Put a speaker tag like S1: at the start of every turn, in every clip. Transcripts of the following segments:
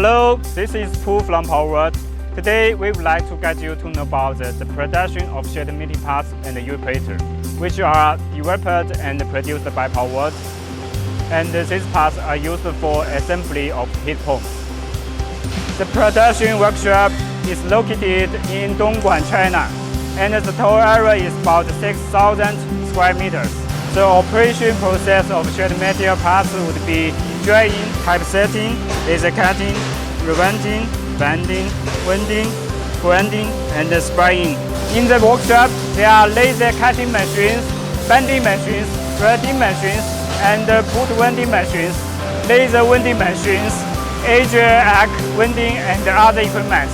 S1: Hello, this is Pooh from Powerworld. Today we would like to guide you to know about the production of shared meeting parts and evaporator, which are developed and produced by Powerworld. And these parts are used for assembly of heat pumps. The production workshop is located in Dongguan, China, and the total area is about 6,000 square meters. The operation process of shared metal parts would be drying, typesetting, laser cutting, reventing, bending, winding, grinding, and spraying. In the workshop, there are laser cutting machines, bending machines, threading machines, and boot winding machines, laser winding machines, edge arc winding, and other equipment,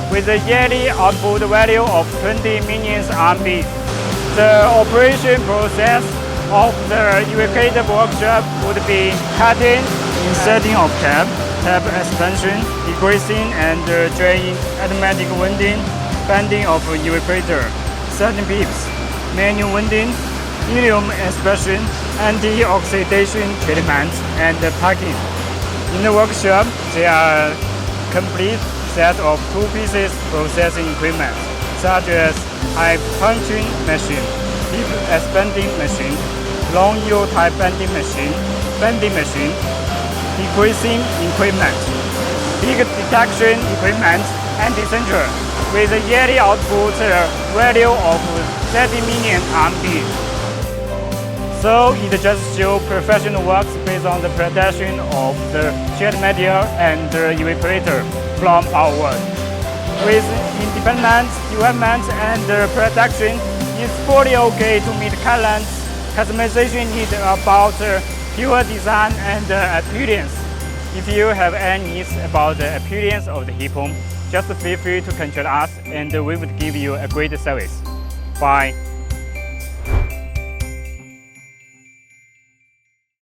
S1: with a yearly output value of 20 million RMB. The operation process of the evaporator workshop would be cutting, inserting of cap expansion, degreasing and drying, automatic winding, bending of evaporator, setting pips, manual winding, helium expansion, anti-oxidation treatment, and packing. In the workshop, there are complete set of two pieces processing equipment, such as high punching machine, deep expanding machine, long U-type bending machine, decreasing equipment, leak detection equipment, and etc., with a yearly output value of 30 million RMB. So it just shows professional works based on the production of the shared material and the evaporator from Powerworld. With independent development and production, it's fully okay to meet current customization needs about pure design and appearance. If you have any needs about the appearance of the heat pump, just feel free to contact us and we would give you a great service. Bye.